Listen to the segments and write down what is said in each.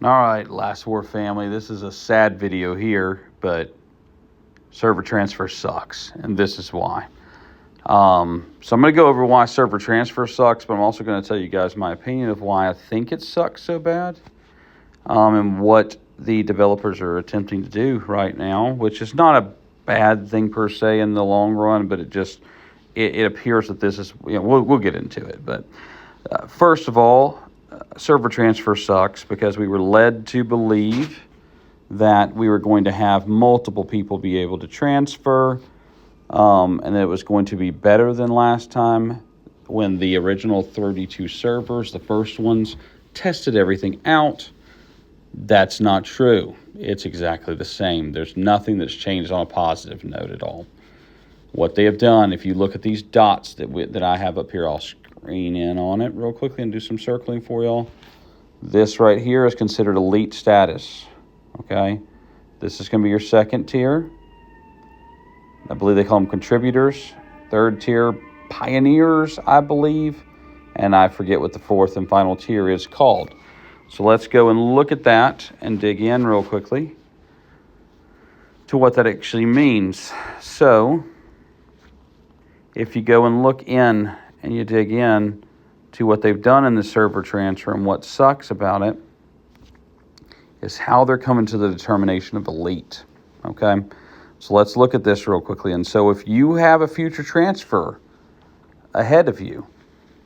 All right, Last War family, this is a sad video here, but server transfer sucks, and this is why. So I'm going to go over why server transfer sucks, but I'm also going to tell you guys my opinion of why I think it sucks so bad, and what the developers are attempting to do right now, which is not a bad thing per se in the long run, but it appears that this is, we'll get into it. But first of all, server transfer sucks because we were led to believe that we were going to have multiple people be able to transfer, and that it was going to be better than last time when the original 32 servers, the first ones, tested everything out. That's not true. It's exactly the same. There's nothing that's changed on a positive note at all. What they have done, if you look at these dots that I have up here, I'll screen in on it real quickly and do some circling for y'all. This right here is considered elite status, okay? This is going to be your second tier. I believe they call them contributors. Third tier, pioneers, I believe. And I forget what the fourth and final tier is called. So let's go and look at that and dig in real quickly to what that actually means. So if you go and look in and you dig in to what they've done in the server transfer, and what sucks about it is how they're coming to the determination of elite, okay? So let's look at this real quickly. And so if you have a future transfer ahead of you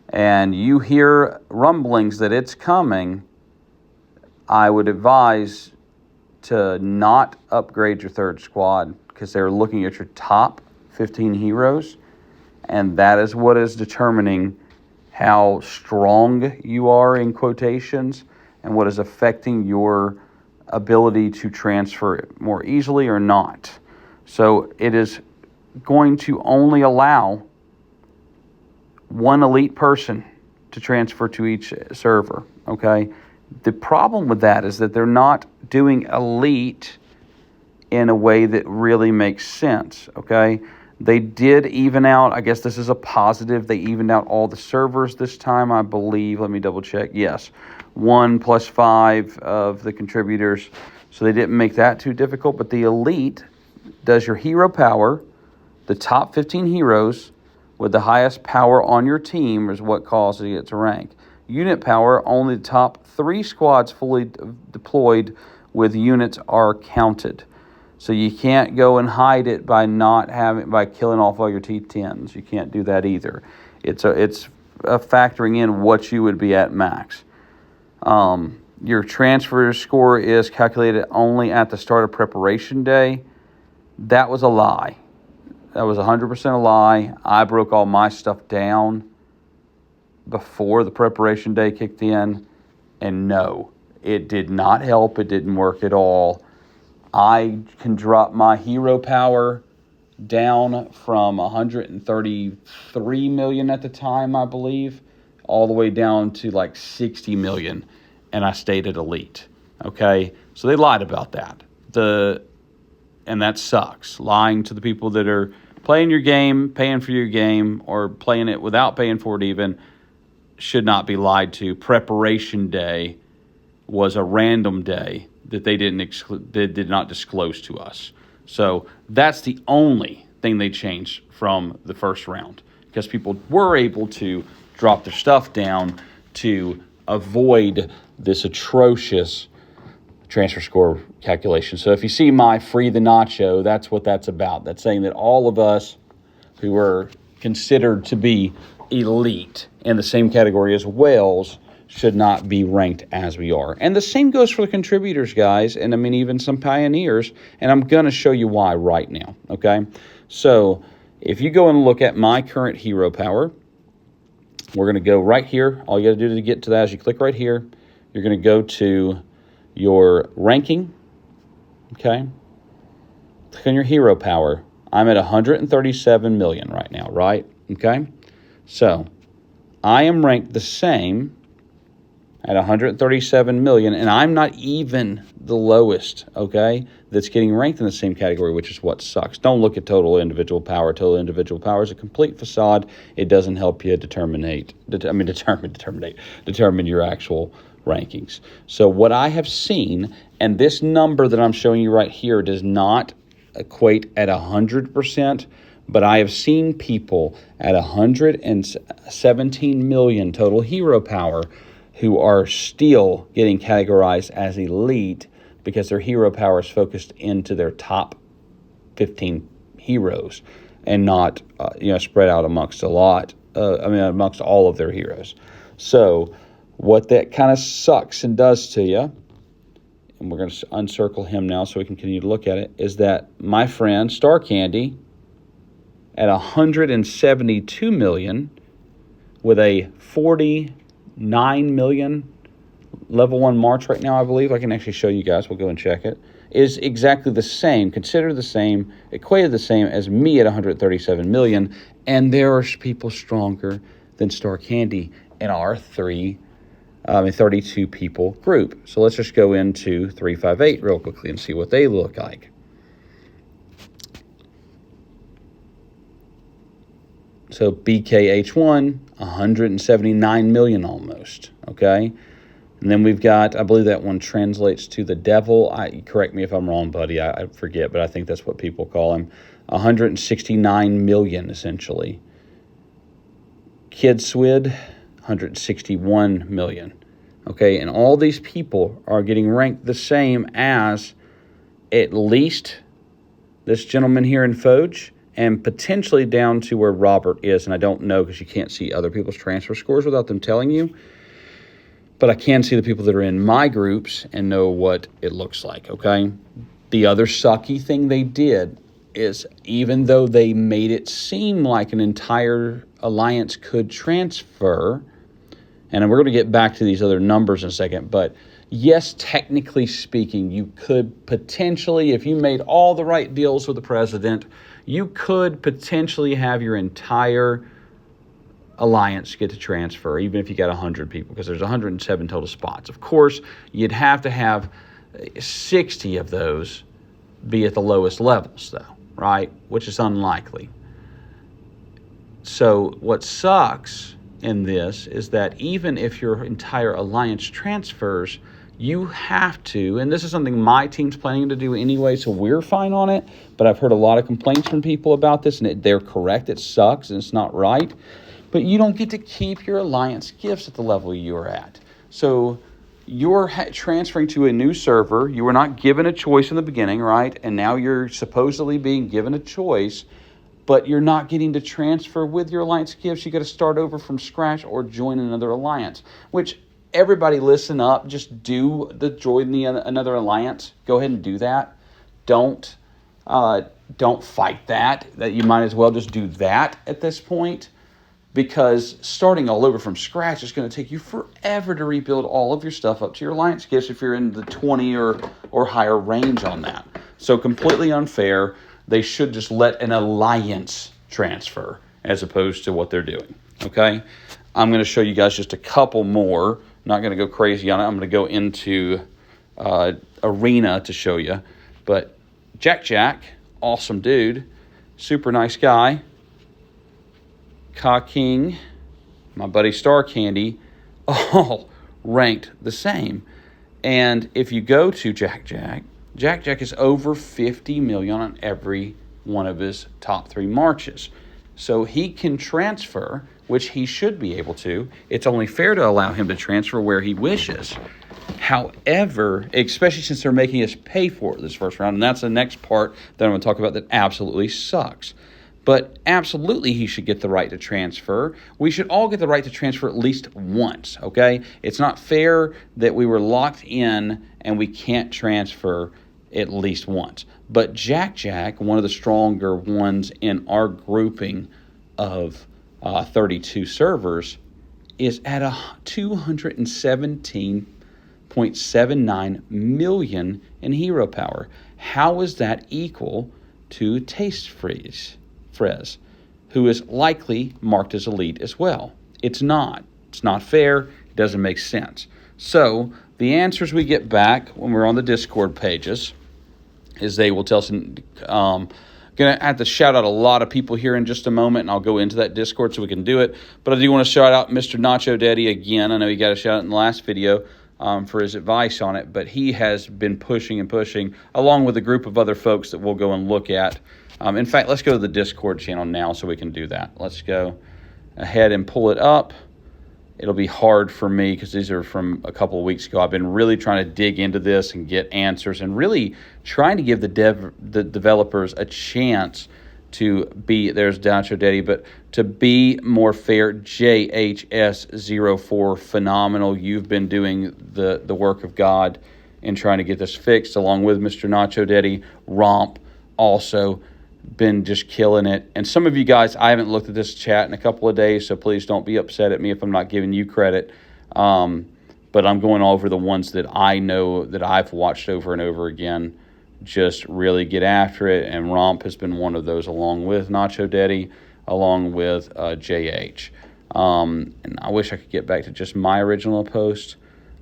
and you hear rumblings that it's coming, I would advise to not upgrade your third squad, because they're looking at your top 15 heroes, and that is what is determining how strong you are, in quotations, and what is affecting your ability to transfer more easily or not. So it is going to only allow one elite person to transfer to each server, okay? The problem with that is that they're not doing elite in a way that really makes sense, okay? They did even out, I guess this is a positive, they evened out all the servers this time, I believe. Let me double check. Yes, 1 + 5 of the contributors. So they didn't make that too difficult, but the elite does your hero power. The top 15 heroes with the highest power on your team is what causes it to rank. Unit power, only the top 3 squads fully deployed with units are counted. So you can't go and hide it by killing off all your T10s. You can't do that either. It's factoring in what you would be at max. Your transfer score is calculated only at the start of preparation day. That was a lie. That was 100% a lie. I broke all my stuff down before the preparation day kicked in, and no, it did not help. It didn't work at all. I can drop my hero power down from 133 million at the time, I believe, all the way down to like 60 million, and I stayed at elite, okay? So they lied about that. And that sucks. Lying to the people that are playing your game, paying for your game, or playing it without paying for it even, should not be lied to. Preparation day was a random day that they did not disclose to us. So that's the only thing they changed from the first round, because people were able to drop their stuff down to avoid this atrocious transfer score calculation. So if you see my free the nacho, that's what that's about. That's saying that all of us who are considered to be elite in the same category as whales should not be ranked as we are. And the same goes for the contributors, guys, and I mean even some pioneers, and I'm going to show you why right now, okay? So if you go and look at my current hero power, we're going to go right here. All you got to do to get to that is you click right here. You're going to go to your ranking, okay? Click on your hero power. I'm at 137 million right now, right? Okay? So I am ranked the same at 137 million, and I'm not even the lowest, okay, that's getting ranked in the same category, which is what sucks. Don't look at total individual power. Total individual power is a complete facade. It doesn't help you determine your actual rankings. So what I have seen, and this number that I'm showing you right here does not equate at 100%, but I have seen people at 117 million total hero power who are still getting categorized as elite because their hero power is focused into their top 15 heroes and not spread out amongst amongst all of their heroes. So what that kind of sucks and does to you, and we're going to uncircle him now so we can continue to look at it, is that my friend Star Candy at 172 million with a 49 million level 1 March right now, I believe. I can actually show you guys. We'll go and check it. Is exactly the same, considered the same, equated the same as me at 137 million. And there are people stronger than Star Candy in our 32 people group. So let's just go into 358 real quickly and see what they look like. So BKH1, 179 million almost, okay? And then we've got, I believe that one translates to the devil. Correct me if I'm wrong, buddy. I forget, but I think that's what people call him. 169 million, essentially. Kid Swid, 161 million. Okay, and all these people are getting ranked the same as at least this gentleman here in Foge, and potentially down to where Robert is. And I don't know because you can't see other people's transfer scores without them telling you. But I can see the people that are in my groups and know what it looks like, okay? The other sucky thing they did is, even though they made it seem like an entire alliance could transfer, and we're going to get back to these other numbers in a second, but yes, technically speaking, you could potentially, if you made all the right deals with the president, you could potentially have your entire alliance get to transfer, even if you got 100 people, because there's 107 total spots. Of course, you'd have to have 60 of those be at the lowest levels, though, right? Which is unlikely. So what sucks in this is that even if your entire alliance transfers, you have to, and this is something my team's planning to do anyway, so we're fine on it, but I've heard a lot of complaints from people about this, and they're correct. It sucks, and it's not right. But you don't get to keep your alliance gifts at the level you're at. So you're transferring to a new server. You were not given a choice in the beginning, right? And now you're supposedly being given a choice, but you're not getting to transfer with your alliance gifts. You got to start over from scratch or join another alliance, which everybody listen up. Just join another alliance. Go ahead and do that. Don't fight that you might as well just do that at this point, because starting all over from scratch is going to take you forever to rebuild all of your stuff up to your alliance gifts if you're in the 20 or higher range on that. So completely unfair. They should just let an alliance transfer as opposed to what they're doing, okay? I'm going to show you guys just a couple more. Not going to go crazy on it. I'm going to go into Arena to show you. But Jack, awesome dude, super nice guy. Ka King, my buddy Star Candy, all ranked the same. And if you go to Jack is over 50 million on every one of his top 3 marches. So he can transfer, which he should be able to. It's only fair to allow him to transfer where he wishes. However, especially since they're making us pay for it this first round, and that's the next part that I'm going to talk about that absolutely sucks. But absolutely he should get the right to transfer. We should all get the right to transfer at least once, okay? It's not fair that we were locked in and we can't transfer at least once. But Jack, one of the stronger ones in our grouping of 32 servers, is at 217.79 million in hero power. How is that equal to Taste Freeze? Who is likely marked as elite as well? It's not. It's not fair. It doesn't make sense. So the answers we get back when we're on the Discord pages is they will tell us. Going to have to shout out a lot of people here in just a moment, and I'll go into that Discord so we can do it. But I do want to shout out Mr. Nacho Daddy again. I know he got a shout out in the last video for his advice on it, but he has been pushing and pushing along with a group of other folks that we'll go and look at. In fact, let's go to the Discord channel now so we can do that. Let's go ahead and pull it up. It'll be hard for me because these are from a couple of weeks ago. I've been really trying to dig into this and get answers and really trying to give the developers a chance to be, there's Nacho Daddy, but to be more fair. JHS04, phenomenal. You've been doing the work of God in trying to get this fixed, along with Mr. Nacho Daddy. Romp also been just killing it. And some of you guys, I haven't looked at this chat in a couple of days, so please don't be upset at me if I'm not giving you credit. But I'm going over the ones that I know that I've watched over and over again. Just really get after it. And Romp has been one of those, along with Nacho Daddy, along with JH. And I wish I could get back to just my original post.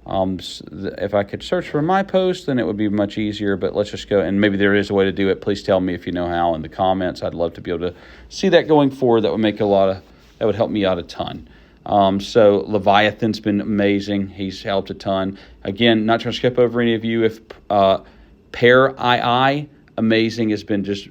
If I could search for my post, then it would be much easier, but let's just go, and maybe there is a way to do it. Please tell me if you know how in the comments. I'd love to be able to see that going forward. That would make that would help me out a ton. So Leviathan's been amazing. He's helped a ton. Again, not trying to skip over any of you. If Pear II, amazing, has been just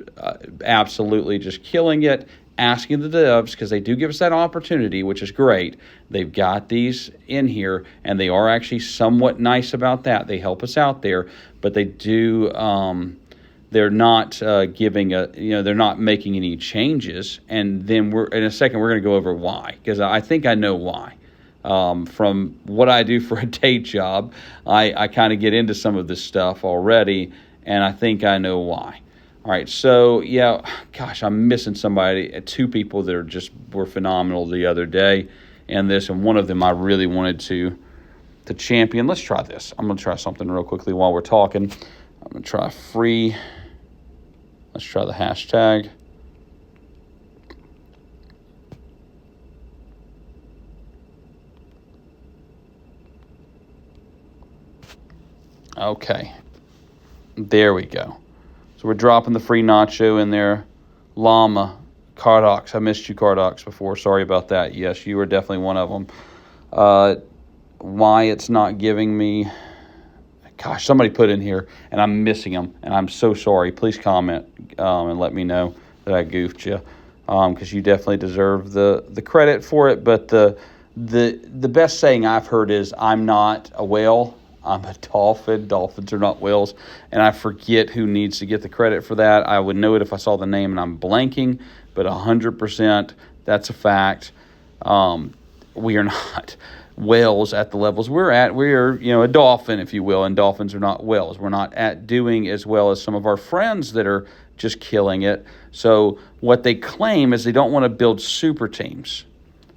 absolutely just killing it. Asking the devs, because they do give us that opportunity, which is great. They've got these in here, and they are actually somewhat nice about that. They help us out there, but they do. They're not they're not making any changes. And then in a second we're going to go over why, because I think I know why. From what I do for a day job, I kind of get into some of this stuff already, and I think I know why. All right, so, yeah, gosh, I'm missing somebody. Two people that were phenomenal the other day and one of them I really wanted to champion. Let's try this. I'm going to try something real quickly while we're talking. I'm going to try free. Let's try the hashtag. Okay, there we go. So we're dropping the free nacho in there. Llama, Cardox. I missed you, Cardox, before. Sorry about that. Yes, you were definitely one of them. Why it's not giving me... Gosh, somebody put in here, and I'm missing them, and I'm so sorry. Please comment and let me know that I goofed you, because you definitely deserve the credit for it. But the best saying I've heard is, I'm not a whale, I'm a dolphin. Dolphins are not whales. And I forget who needs to get the credit for that. I would know it if I saw the name, and I'm blanking. But 100%, that's a fact. We are not whales at the levels we're at. We're, a dolphin, if you will, and dolphins are not whales. We're not at doing as well as some of our friends that are just killing it. So what they claim is they don't want to build super teams.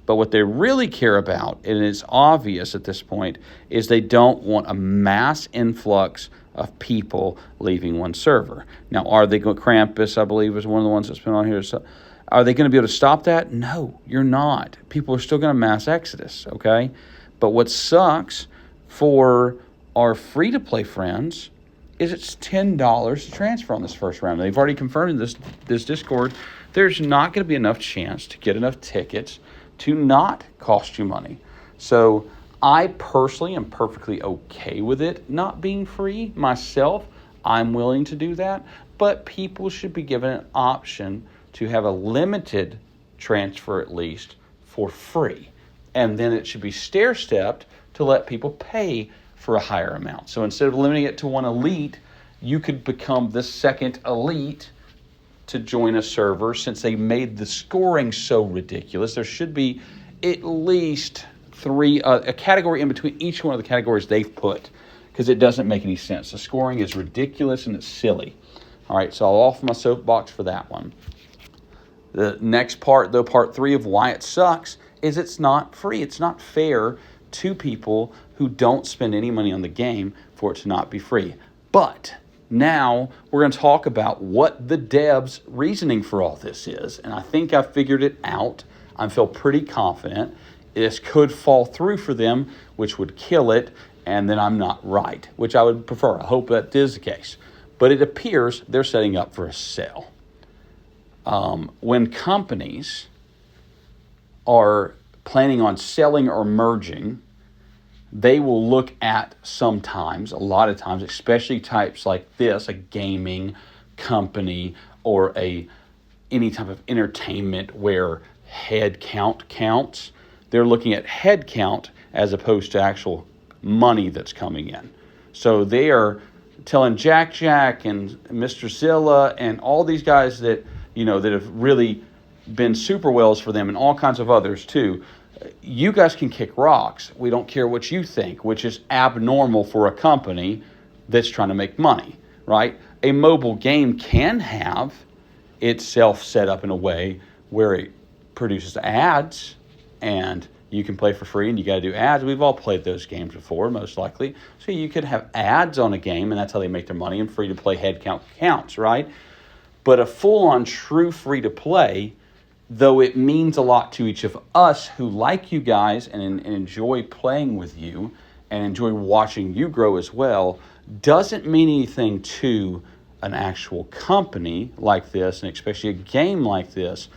But what they really care about, and it's obvious at this point, is they don't want a mass influx of people leaving one server. Now, are they going? Krampus, I believe, is one of the ones that's been on here. So, are they going to be able to stop that? No, you're not. People are still going to mass exodus, okay? But what sucks for our free-to-play friends is it's $10 to transfer on this first round. They've already confirmed in this Discord. There's not going to be enough chance to get enough tickets to not cost you money. So I personally am perfectly okay with it not being free. Myself, I'm willing to do that. But people should be given an option to have a limited transfer at least for free. And then it should be stair-stepped to let people pay for a higher amount. So instead of limiting it to one elite, you could become the second elite to join a server. Since they made the scoring so ridiculous, there should be at least three, a category in between each one of the categories they've put, because it doesn't make any sense. The scoring is ridiculous and it's silly. All right, so I'll offer my soapbox for that one. The next part, though, part 3 of why it sucks, is it's not free. It's not fair to people who don't spend any money on the game for it to not be free. But now we're going to talk about what the devs' reasoning for all this is. And I think I've figured it out. I feel pretty confident. This could fall through for them, which would kill it. and then I'm not right, which I would prefer. I hope that is the case. But it appears they're setting up for a sale. When companies are planning on selling or merging, they will look at sometimes, a lot of times, especially types like this, a gaming company or any type of entertainment where head count counts. They're looking at head count as opposed to actual money that's coming in. So they are telling Jack and Mr. Zilla and all these guys that, that have really been super whales for them, and all kinds of others too. You guys can kick rocks. We don't care what you think, which is abnormal for a company that's trying to make money, right? A mobile game can have itself set up in a way where it produces ads, and you can play for free and you got to do ads. We've all played those games before, most likely. So you could have ads on a game, and that's how they make their money, and free to play head count counts, right? But a full-on true free to play, though it means a lot to each of us who like you guys and enjoy playing with you and enjoy watching you grow as well, doesn't mean anything to an actual company like this, and especially a game like this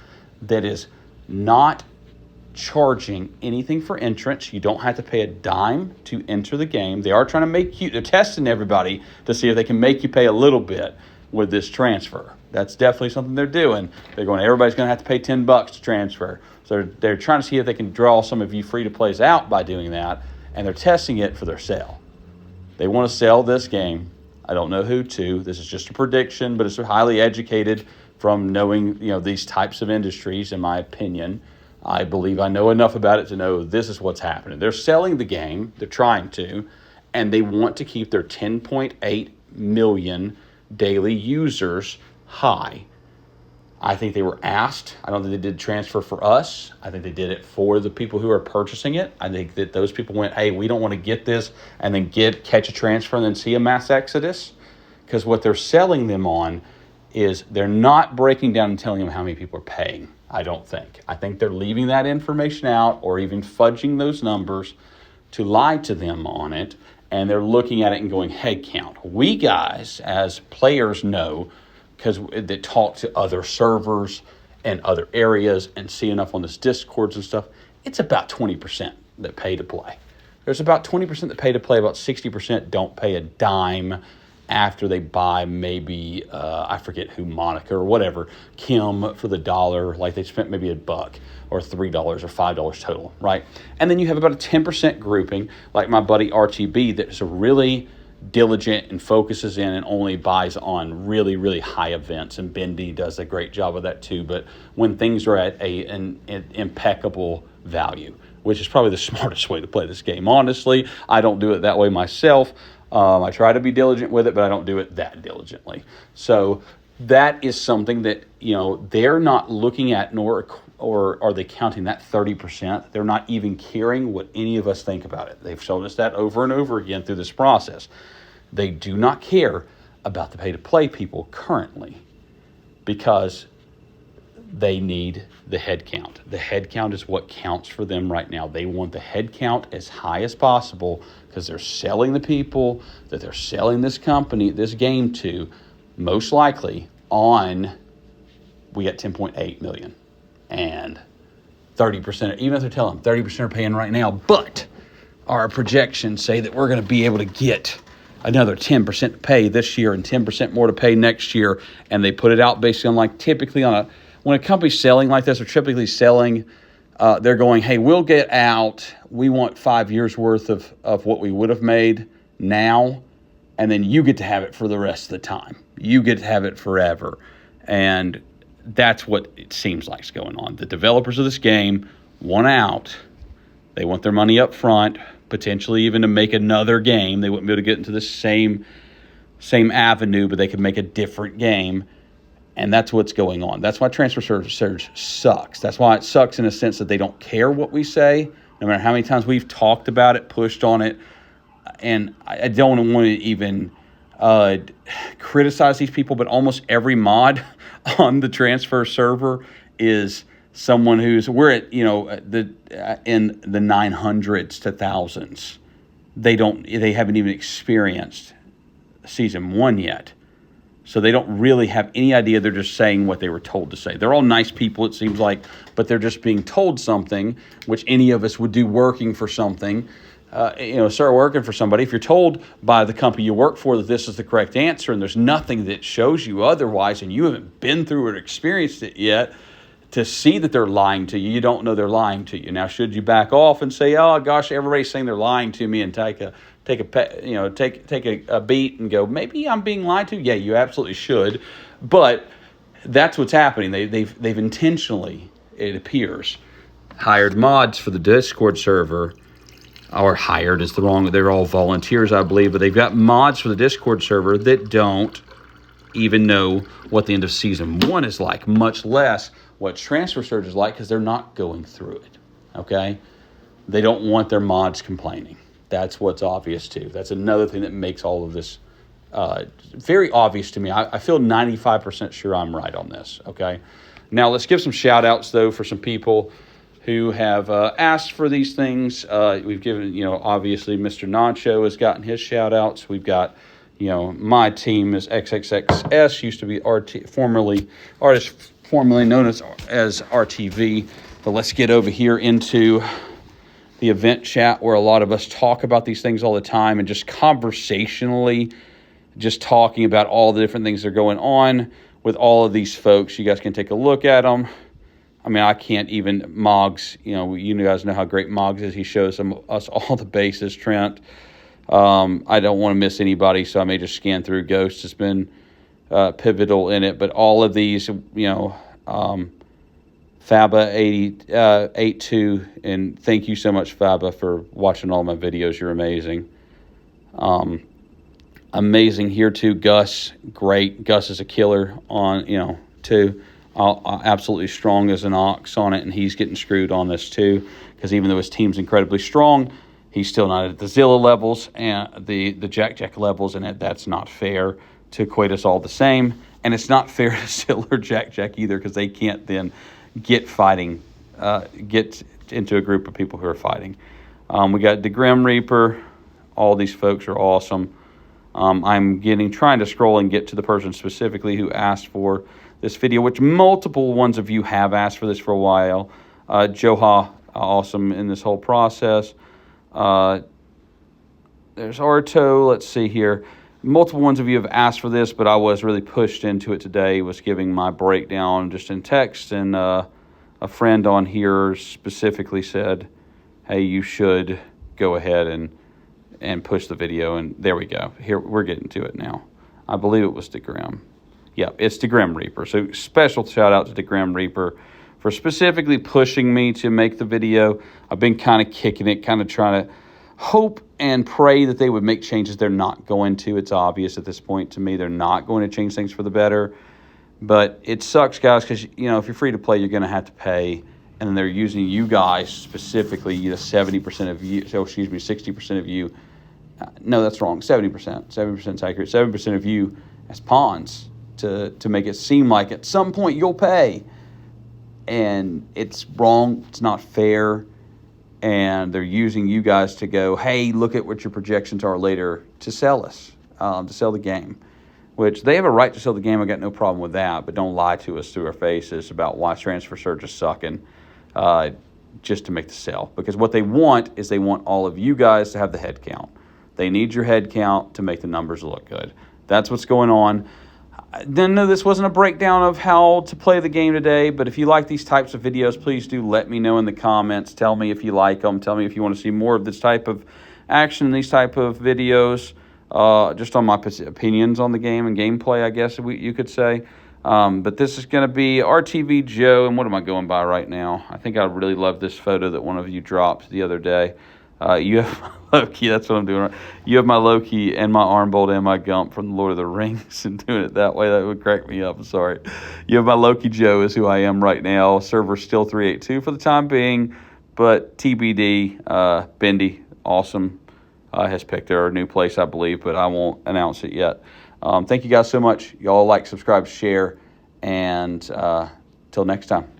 that is not charging anything for entrance. You don't have to pay a dime to enter the game. They are trying to make you, they're testing everybody to see if they can make you pay a little bit with this transfer. That's definitely something they're doing. They're going, everybody's going to have to pay $10 to transfer. So they're trying to see if they can draw some of you free-to-plays out by doing that, and they're testing it for their sale. They want to sell this game. I don't know who to. This is just a prediction, but it's highly educated from knowing, these types of industries, in my opinion. I believe I know enough about it to know this is what's happening. They're selling the game. They're trying to, and they want to keep their 10.8 million daily users high. I think they were asked. I don't think they did transfer for us. I think they did it for the people who are purchasing it. I think that those people went, hey, we don't want to get this and then catch a transfer and then see a mass exodus. Because what they're selling them on is they're not breaking down and telling them how many people are paying, I don't think. I think they're leaving that information out, or even fudging those numbers to lie to them on it. And they're looking at it and going, head count. We guys, as players, know, because they talk to other servers and other areas and see enough on this Discords and stuff, it's about 20% that pay to play. There's about 20% that pay to play, about 60% don't pay a dime after they buy maybe, I forget who, Monica or whatever, Kim for the $1, like they spent maybe $1 or $3 or $5 total, right? And then you have about a 10% grouping, like my buddy RTB, that's a really diligent and focuses in and only buys on really, really high events. And Bendy does a great job of that too. But when things are at an impeccable value, which is probably the smartest way to play this game. Honestly, I don't do it that way myself. I try to be diligent with it, but I don't do it that diligently. So that is something that, they're not looking at, nor or are they counting that 30%. They're not even caring what any of us think about it. They've shown us that over and over again through this process. They do not care about the pay-to-play people currently because they need the head count. The head count is what counts for them right now. They want the head count as high as possible because they're selling the people that they're selling this company, this game to, most likely on, we got 10.8 million. And 30%, even if they're telling them 30% are paying right now, but our projections say that we're going to be able to get another 10% to pay this year and 10% more to pay next year. And they put it out basically on, like, typically when a company's selling like this, or typically selling, they're going, hey, we'll get out. We want 5 years worth of what we would have made now. And then you get to have it for the rest of the time. You get to have it forever. And that's what it seems like is going on. The developers of this game want out. They want their money up front, potentially even to make another game. They wouldn't be able to get into the same avenue, but they could make a different game. And that's what's going on. That's why Transfer Surge sucks. That's why it sucks in a sense that they don't care what we say, no matter how many times we've talked about it, pushed on it. And I don't want to even criticize these people, but almost every mod on the transfer server is someone we're at, in the 900s to thousands they haven't even experienced season 1 yet. So they don't really have any idea. They're just saying what they were told to say. They're all nice people, it seems like, but they're just being told something, which any of us would do working for something. Start working for somebody. If you're told by the company you work for that this is the correct answer and there's nothing that shows you otherwise and you haven't been through or experienced it yet to see that they're lying to you, you don't know they're lying to you. Now, should you back off and say, oh, gosh, everybody's saying they're lying to me and take a beat and go, maybe I'm being lied to? Yeah, you absolutely should. But that's what's happening. They've intentionally, it appears, hired mods for the Discord server. Or hired is the wrong, they're all volunteers, I believe, but they've got mods for the Discord server that don't even know what the end of season 1 is like, much less what Transfer Surge is like, because they're not going through it, okay? They don't want their mods complaining. That's what's obvious, too. That's another thing that makes all of this very obvious to me. I feel 95% sure I'm right on this, okay? Now, let's give some shout-outs, though, for some people who have asked for these things. We've given, obviously Mr. Nacho has gotten his shout-outs. We've got, my team is XXXS, used to be formerly known as RTV. But let's get over here into the event chat where a lot of us talk about these things all the time and just conversationally just talking about all the different things that are going on with all of these folks. You guys can take a look at them. I mean, I can't even, Moggs, you guys know how great Moggs is. He shows us all the bases, Trent. I don't want to miss anybody, so I may just scan through. Ghost has been pivotal in it. But all of these, Faba82, and thank you so much, Faba, for watching all my videos. You're amazing. Amazing here, too. Gus, great. Gus is a killer on, too. Absolutely strong as an ox on it, and he's getting screwed on this too, because even though his team's incredibly strong, he's still not at the Zilla levels and the Jack levels, and that's not fair to equate us all the same. And it's not fair to Zilla or Jack either, because they can't then get into a group of people who are fighting. We got the Grim Reaper. All these folks are awesome. I'm trying to scroll and get to the person specifically who asked for this video, which multiple ones of you have asked for this for a while. Joha, awesome in this whole process. There's Arto. Let's see here. Multiple ones of you have asked for this, but I was really pushed into it today, was giving my breakdown just in text, and a friend on here specifically said, hey, you should go ahead and push the video, and there we go. Here, we're getting to it now. I believe it was the Grim. Yeah, it's the Grim Reaper. So special shout out to the Grim Reaper for specifically pushing me to make the video. I've been kind of kicking it, kind of trying to hope and pray that they would make changes. They're not going to. It's obvious at this point to me they're not going to change things for the better. But it sucks, guys, because, if you're free to play, you're going to have to pay. And then they're using you guys specifically, 70% of you, 60% of you. No, that's wrong. 70%. 70% is accurate. 7% of you as pawns to make it seem like at some point you'll pay. And it's wrong. It's not fair. And they're using you guys to go, hey, look at what your projections are later to sell us, to sell the game. Which they have a right to sell the game. I got no problem with that. But don't lie to us through our faces about why Transfer Surge is sucking just to make the sale. Because what they want is they want all of you guys to have the head count. They need your head count to make the numbers look good. That's what's going on. No, this wasn't a breakdown of how to play the game today, but if you like these types of videos, please do let me know in the comments. Tell me if you like them. Tell me if you want to see more of this type of action, these type of videos, just on my opinions on the game and gameplay, I guess you could say. But this is going to be RTV Joe, and what am I going by right now? I think I really love this photo that one of you dropped the other day. You have my Loki, that's what I'm doing. Right. You have my Loki and my Armbolt and my Gump from the Lord of the Rings, and doing it that way, that would crack me up. I'm sorry. You have my Loki Joe is who I am right now. Server still 382 for the time being, but TBD, Bendy, awesome, has picked their new place, I believe, but I won't announce it yet. Thank you guys so much. Y'all like, subscribe, share, and till next time.